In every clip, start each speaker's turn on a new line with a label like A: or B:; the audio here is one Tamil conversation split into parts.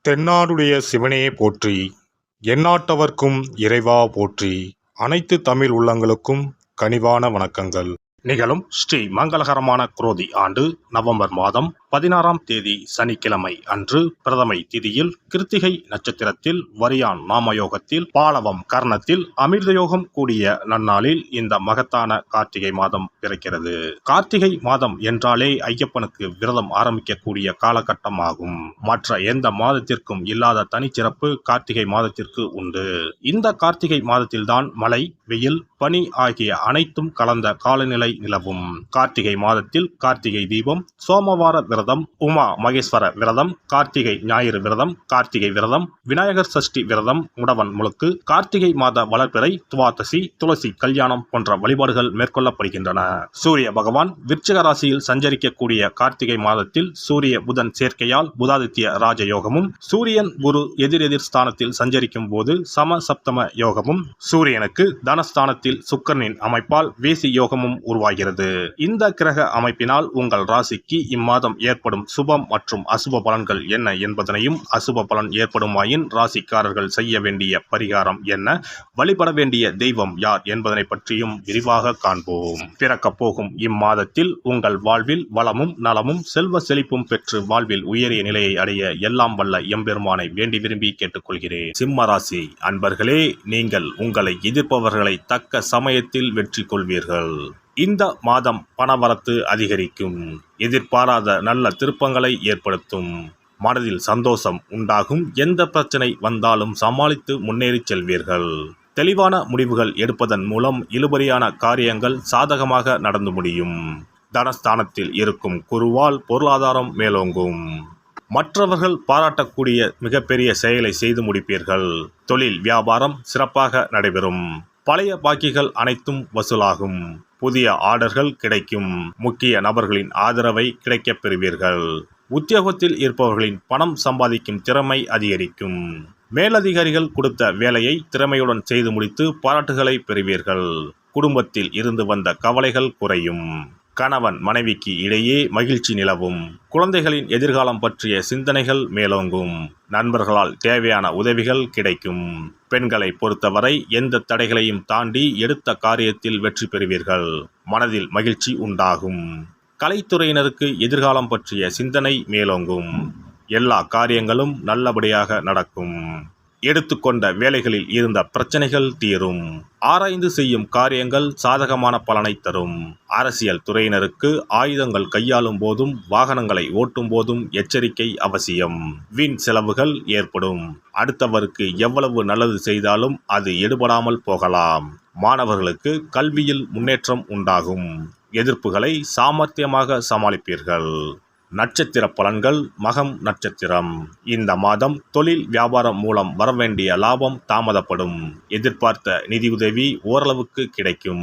A: தென்னாடுடைய சிவனே போற்றி, எந்நாட்டவர்க்கும் இறைவா போற்றி. அனைத்து தமிழ் உள்ளங்களுக்கும் கனிவான வணக்கங்கள். நிகழும் ஸ்ரீ மங்களகரமான குரோதி ஆண்டு நவம்பர் மாதம் 16ஆம் தேதி சனிக்கிழமை அன்று பிரதமை திதியில் கிருத்திகை நட்சத்திரத்தில் வரியான் நாமயோகத்தில் பாலவம் கர்ணத்தில் அமிர்தயோகம் கூடிய நன்னாளில் இந்த மகத்தான கார்த்திகை மாதம் பிறக்கிறது. கார்த்திகை மாதம் என்றாலே ஐயப்பனுக்கு விரதம் ஆரம்பிக்கக்கூடிய காலகட்டம் ஆகும். மற்ற எந்த மாதத்திற்கும் இல்லாத தனிச்சிறப்பு கார்த்திகை மாதத்திற்கு உண்டு. இந்த கார்த்திகை மாதத்தில்தான் மழை, வெயில், பனி ஆகிய அனைத்தும் கலந்த காலநிலை நிலவும். கார்த்திகை மாதத்தில் கார்த்திகை தீபம், சோமவார விரதம், உமா மகேஸ்வர விரதம், கார்த்திகை ஞாயிறு விரதம், கார்த்திகை விரதம், விநாயகர் சஷ்டி விரதம், முடவன் முழுக்கு, கார்த்திகை மாத வளர்பிறை, துவாதசி, துளசி கல்யாணம் போன்ற வழிபாடுகள் மேற்கொள்ளப்படுகின்றன. சூரிய பகவான் விருச்சிக ராசியில் சஞ்சரிக்கக்கூடிய கார்த்திகை மாதத்தில் சூரிய புதன் சேர்க்கையால் புதாதித்ய ராஜயோகமும், சூரியன் குரு எதிரெதிர் ஸ்தானத்தில் சஞ்சரிக்கும் போது சம சப்தம யோகமும், சூரியனுக்கு தனஸ்தானத்தில் சுக்கிரனின் அமைப்பால் வேசி யோகமும் உருவாகிறது. இந்த கிரக அமைப்பினால் உங்கள் ராசிக்கு இம்மாதம் ஏற்படும் சுபம் மற்றும் அசுப பலன்கள் என்ன என்பதனையும், அசுப பலன் ஏற்படுமாயின் ராசிக்காரர்கள் செய்ய வேண்டிய பரிகாரம் என்ன, வழிபட வேண்டிய தெய்வம் யார் என்பதனை பற்றியும் விரிவாக காண்போம். பிறக்கப் போகும் இம்மாதத்தில் உங்கள் வாழ்வில் வளமும் நலமும் செல்வ செழிப்பும் பெற்று வாழ்வில் உயரிய நிலையை அடைய எல்லாம் வல்ல எம்பெருமானை வேண்டி விரும்பி கேட்டுக்கொள்கிறேன். சிம்ம ராசி அன்பர்களே, நீங்கள் உங்களை எதிர்ப்பவர்களை தக்க சமயத்தில் வெற்றி கொள்வீர்கள். இந்த மாதம் பணவரத்து அதிகரிக்கும். எதிர்பாராத நல்ல திருப்பங்களை ஏற்படுத்தும். மனதில் சந்தோஷம் உண்டாகும். எந்த பிரச்சனை வந்தாலும் சமாளித்து முன்னேறி செல்வீர்கள். தெளிவான முடிவுகள் எடுப்பதன் மூலம் இழுபறியான காரியங்கள் சாதகமாக நடந்து முடியும். தனஸ்தானத்தில் இருக்கும் குருவால் பொருளாதாரம் மேலோங்கும். மற்றவர்கள் பாராட்டக்கூடிய மிகப்பெரிய செயலை செய்து முடிப்பீர்கள். தொழில் வியாபாரம் சிறப்பாக நடைபெறும். பழைய பாக்கிகள் அனைத்தும் வசூலாகும். புதிய ஆர்டர்கள் கிடைக்கும். முக்கிய நபர்களின் ஆதரவை கிடைக்கப் பெறுவீர்கள். உத்தியோகத்தில் இருப்பவர்களின் பணம் சம்பாதிக்கும் திறமை அதிகரிக்கும். மேலதிகாரிகள் கொடுத்த வேலையை திறமையுடன் செய்து முடித்து பாராட்டுகளை பெறுவீர்கள். குடும்பத்தில் இருந்து வந்த கவலைகள் குறையும். கணவன் மனைவிக்கு இடையே மகிழ்ச்சி நிலவும். குழந்தைகளின் எதிர்காலம் பற்றிய சிந்தனைகள் மேலோங்கும். நண்பர்களால் தேவையான உதவிகள் கிடைக்கும். பெண்களை பொறுத்தவரை எந்த தடைகளையும் தாண்டி எடுத்த காரியத்தில் வெற்றி பெறுவீர்கள். மனதில் மகிழ்ச்சி உண்டாகும். கலைத்துறையினருக்கு எதிர்காலம் பற்றிய சிந்தனை மேலோங்கும். எல்லா காரியங்களும் நல்லபடியாக நடக்கும். எடுத்துக்கொண்ட வேலைகளில் இருந்த பிரச்சனைகள் தீரும். ஆராய்ந்து செய்யும் காரியங்கள் சாதகமான பலனை தரும். அரசியல் துறையினருக்கு ஆயுதங்கள் கையாளும் போதும் வாகனங்களை ஓட்டும் போதும் எச்சரிக்கை அவசியம். வீண் செலவுகள் ஏற்படும். அடுத்தவருக்கு எவ்வளவு நல்லது செய்தாலும் அது எடுபடாமல் போகலாம். மாணவர்களுக்கு கல்வியில் முன்னேற்றம் உண்டாகும். எதிர்ப்புகளை சாமர்த்தியமாக சமாளிப்பீர்கள். நட்சத்திர பலன்கள். மகம் நட்சத்திரம். இந்த மாதம் தொழில் வியாபாரம் மூலம் வரவேண்டிய லாபம் தாமதப்படும். எதிர்பார்த்த நிதியுதவி ஓரளவுக்கு கிடைக்கும்.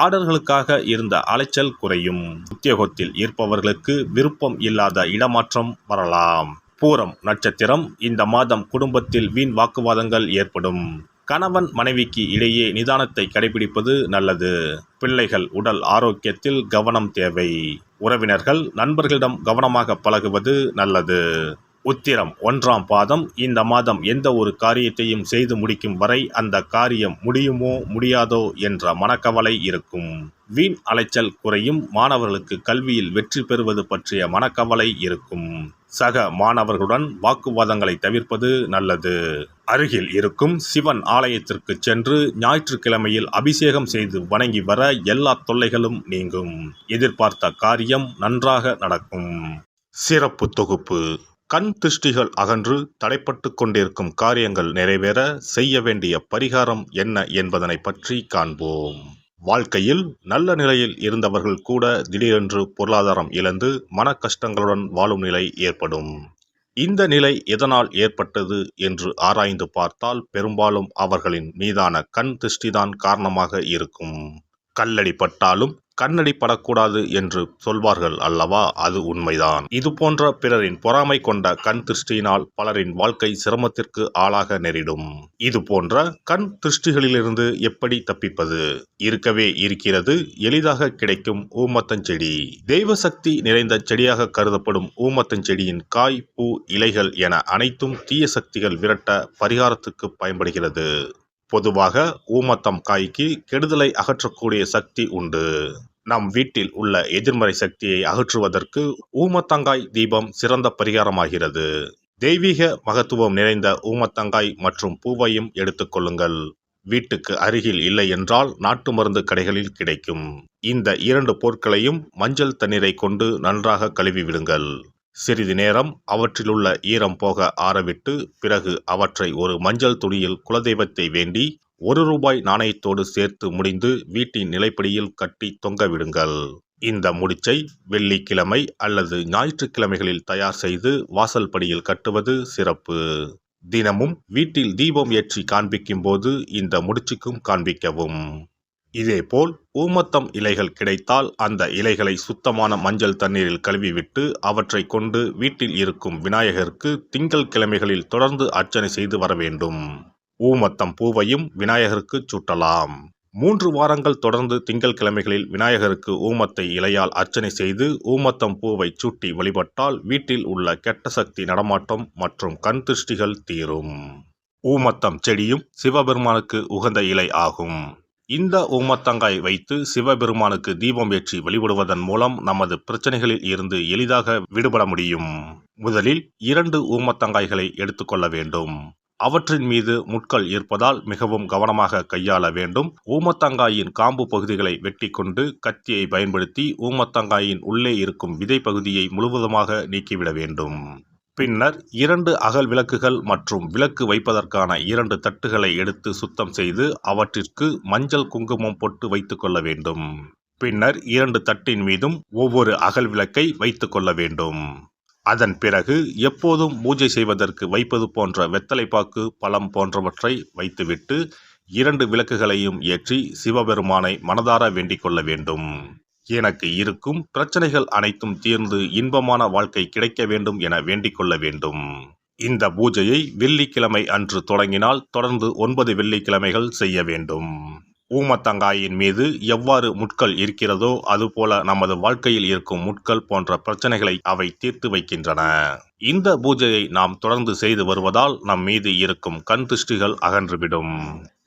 A: ஆர்டர்களுக்காக இருந்த அலைச்சல் குறையும். உத்தியோகத்தில் இருப்பவர்களுக்கு விருப்பம் இல்லாத இடமாற்றம் வரலாம். பூரம் நட்சத்திரம். இந்த மாதம் குடும்பத்தில் வீண் வாக்குவாதங்கள் ஏற்படும். கணவன் மனைவிக்கு இடையே நிதானத்தை கடைபிடிப்பது நல்லது. பிள்ளைகள் உடல் ஆரோக்கியத்தில் கவனம் தேவை. உறவினர்கள் நண்பர்களிடம் கவனமாக பழகுவது நல்லது. உத்திரம் 1ஆம் பாதம். இந்த மாதம் எந்த ஒரு காரியத்தையும் செய்து முடிக்கும் வரை அந்த காரியம் முடியுமோ முடியாதோ என்ற மனக்கவலை இருக்கும். வீண் அலைச்சல் குறையும். மாணவர்களுக்கு கல்வியில் வெற்றி பெறுவது பற்றிய மனக்கவலை இருக்கும். சக மாணவர்களுடன் வாக்குவாதங்களை தவிர்ப்பது நல்லது. அருகில் இருக்கும் சிவன் ஆலயத்திற்கு சென்று ஞாயிற்றுக்கிழமையில் அபிஷேகம் செய்து வணங்கி வர எல்லா தொல்லைகளும் நீங்கும். எதிர்பார்த்த காரியம் நன்றாக நடக்கும். சிறப்பு தொகுப்பு. கண் திருஷ்டிகள் அகன்று தடைப்பட்டு கொண்டிருக்கும் காரியங்கள் நிறைவேற செய்ய வேண்டிய பரிகாரம் என்ன என்பதனை பற்றி காண்போம். வாழ்க்கையில் நல்ல நிலையில் இருந்தவர்கள் கூட திடீரென்று பொருளாதாரம் இழந்து மன கஷ்டங்களுடன் வாழும் நிலை ஏற்படும். இந்த நிலை எதனால் ஏற்பட்டது என்று ஆராய்ந்து பார்த்தால் பெரும்பாலும் அவர்களின் மீதான கண் திருஷ்டிதான் காரணமாக இருக்கும். கல்லடி பட்டாலும் கண்ணடி படக்கூடாது என்று சொல்வார்கள் அல்லவா, அது உண்மைதான். இது போன்ற பிறரின் பொறாமை கொண்ட கண் திருஷ்டியினால் பலரின் வாழ்க்கை சிரமத்திற்கு ஆளாக நேரிடும். இது போன்ற கண் திருஷ்டிகளிலிருந்து எப்படி தப்பிப்பது? இருக்கவே இருக்கிறது எளிதாக கிடைக்கும் ஊமத்தஞ்செடி. தெய்வ சக்தி நிறைந்த செடியாக கருதப்படும் ஊமத்தஞ்செடியின் காய், பூ, இலைகள் என அனைத்தும் தீய சக்திகள் விரட்ட பரிகாரத்துக்கு பயன்படுகிறது. பொதுவாக ஊமத்தம் காய்க்கு கெடுதலை அகற்றக்கூடிய சக்தி உண்டு. நம் வீட்டில் உள்ள எதிர்மறை சக்தியை அகற்றுவதற்கு ஊமத்தங்காய் தீபம் சிறந்த பரிகாரமாகிறது. தெய்வீக மகத்துவம் நிறைந்த ஊமத்தங்காய் மற்றும் பூவையும் எடுத்துக்கொள்ளுங்கள். வீட்டுக்கு அருகில் இல்லை என்றால் நாட்டு மருந்து கடைகளில் கிடைக்கும். இந்த 2 பொருட்களையும் மஞ்சள் தண்ணீரை கொண்டு நன்றாக கழுவி விடுங்கள். சிறிது நேரம் அவற்றிலுள்ள ஈரம் போக ஆறவிட்டு பிறகு அவற்றை ஒரு மஞ்சள் துணியில் குலதெய்வத்தை வேண்டி ₹1 நாணயத்தோடு சேர்த்து முடிந்து வீட்டின் நிலைப்படியில் கட்டி தொங்க விடுங்கள். இந்த முடிச்சை வெள்ளிக்கிழமை அல்லது ஞாயிற்றுக்கிழமைகளில் தயார் செய்து வாசல் படியில் கட்டுவது சிறப்பு. தினமும் வீட்டில் தீபம் ஏற்றி காண்பிக்கும் போது இந்த முடிச்சுக்கும் காண்பிக்கவும். இதேபோல் ஊமத்தம் இலைகள் கிடைத்தால் அந்த இலைகளை சுத்தமான மஞ்சள் தண்ணீரில் கழுவிவிட்டு அவற்றை கொண்டு வீட்டில் இருக்கும் விநாயகருக்கு திங்கள் கிழமைகளில் தொடர்ந்து அர்ச்சனை செய்து வர வேண்டும். ஊமத்தம் பூவையும் விநாயகருக்கு சூட்டலாம். 3 வாரங்கள் தொடர்ந்து திங்கள் கிழமைகளில் விநாயகருக்கு ஊமத்தை இலையால் அர்ச்சனை செய்து ஊமத்தம் பூவை சூட்டி வழிபட்டால் வீட்டில் உள்ள கெட்ட சக்தி நடமாட்டம் மற்றும் கண் திருஷ்டிகள் தீரும். ஊமத்தம் செடியும் சிவபெருமானுக்கு உகந்த இலை ஆகும். இந்த ஊமத்தங்காய் வைத்து சிவபெருமானுக்கு தீபம் ஏற்றி வழிபடுவதன் மூலம் நமது பிரச்சனைகளில் இருந்து எளிதாக விடுபட முடியும். முதலில் 2 ஊமத்தங்காய்களை எடுத்துக்கொள்ள வேண்டும். அவற்றின் மீது முட்கள் இருப்பதால் மிகவும் கவனமாக கையாள வேண்டும். ஊமத்தங்காயின் காம்பு பகுதிகளை வெட்டி கொண்டு கத்தியை பயன்படுத்தி ஊமத்தங்காயின் உள்ளே இருக்கும் விதை பகுதியை முழுவதுமாக நீக்கிவிட வேண்டும். பின்னர் 2 அகல் விளக்குகள் மற்றும் விளக்கு வைப்பதற்கான 2 தட்டுகளை எடுத்து சுத்தம் செய்து அவற்றிற்கு மஞ்சள் குங்குமம் போட்டு வைத்துக் கொள்ள வேண்டும். பின்னர் 2 தட்டின் மீதும் ஒவ்வொரு அகல் விளக்கை வைத்துக் கொள்ள வேண்டும். அதன் பிறகு எப்போதும் பூஜை செய்வதற்கு வைப்பது போன்ற வெத்தலைப்பாக்கு, பழம் போன்றவற்றை வைத்துவிட்டு 2 விளக்குகளையும் ஏற்றி சிவபெருமானை மனதார வேண்டிக் கொள்ள வேண்டும். எனக்கு இருக்கும் பிரச்சனைகள் அனைத்தும் தீர்ந்து இன்பமான வாழ்க்கை கிடைக்க வேண்டும் என வேண்டிக் கொள்ள வேண்டும். இந்த பூஜையை வெள்ளிக்கிழமை அன்று தொடங்கினால் தொடர்ந்து 9 வெள்ளிக்கிழமைகள் செய்ய வேண்டும். ஊமத்தங்காயின் மீது எவ்வாறு முட்கள் இருக்கிறதோ அதுபோல நமது வாழ்க்கையில் இருக்கும் முட்கள் போன்ற பிரச்சனைகளை அவை தீர்த்து வைக்கின்றன. இந்த பூஜையை நாம் தொடர்ந்து செய்து வருவதால் நம் மீது இருக்கும் கண் திருஷ்டிகள் அகன்றுவிடும்.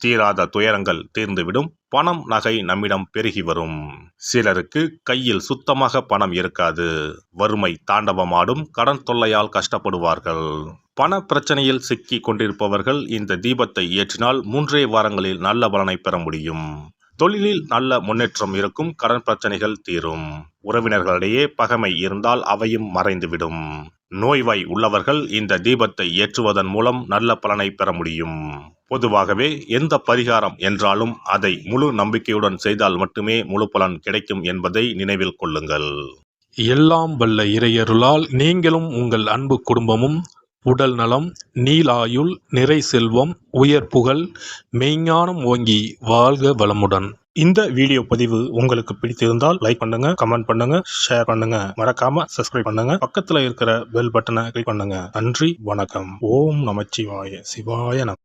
A: தீராத துயரங்கள் தீர்ந்துவிடும். பணம், நகை நம்மிடம் பெருகி வரும். சிலருக்கு கையில் சுத்தமாக பணம் இருக்காது. வறுமை தாண்டவமாடும். கடன் தொல்லையால் கஷ்டப்படுவார்கள். பண பிரச்சனையில் சிக்கி கொண்டிருப்பவர்கள் இந்த தீபத்தை ஏற்றினால் 3 வாரங்களில் நல்ல பலனை பெற முடியும். தொழிலில் நல்ல முன்னேற்றம் இருக்கும். கடன் பிரச்சனைகள் தீரும். உறவினர்களிடையே பகைமை இருந்தால் அவையும் மறைந்துவிடும். நோய்வாய் உள்ளவர்கள் இந்த தீபத்தை ஏற்றுவதன் மூலம் நல்ல பலனை பெற முடியும். பொதுவாகவே எந்த பரிகாரம் என்றாலும் அதை முழு நம்பிக்கையுடன் செய்தால் மட்டுமே முழு பலன் கிடைக்கும் என்பதை நினைவில் கொள்ளுங்கள்.
B: எல்லாம் வல்ல இறையருளால் நீங்களும் உங்கள் அன்பு குடும்பமும் உடல் நலம், நீலாயுள், நிறை செல்வம், உயர் புகழ், மெய்ஞானம் ஓங்கி வாழ்க வளமுடன்.
A: இந்த வீடியோ பதிவு உங்களுக்கு பிடித்திருந்தால் லைக் பண்ணுங்க, கமெண்ட் பண்ணுங்க, ஷேர் பண்ணுங்க. மறக்காம சப்ஸ்கிரைப் பண்ணுங்க. பக்கத்துல இருக்கிற பெல் பட்டனை கிளிக் பண்ணுங்க. நன்றி, வணக்கம். ஓம் நமச்சிவாய. சிவாய நம.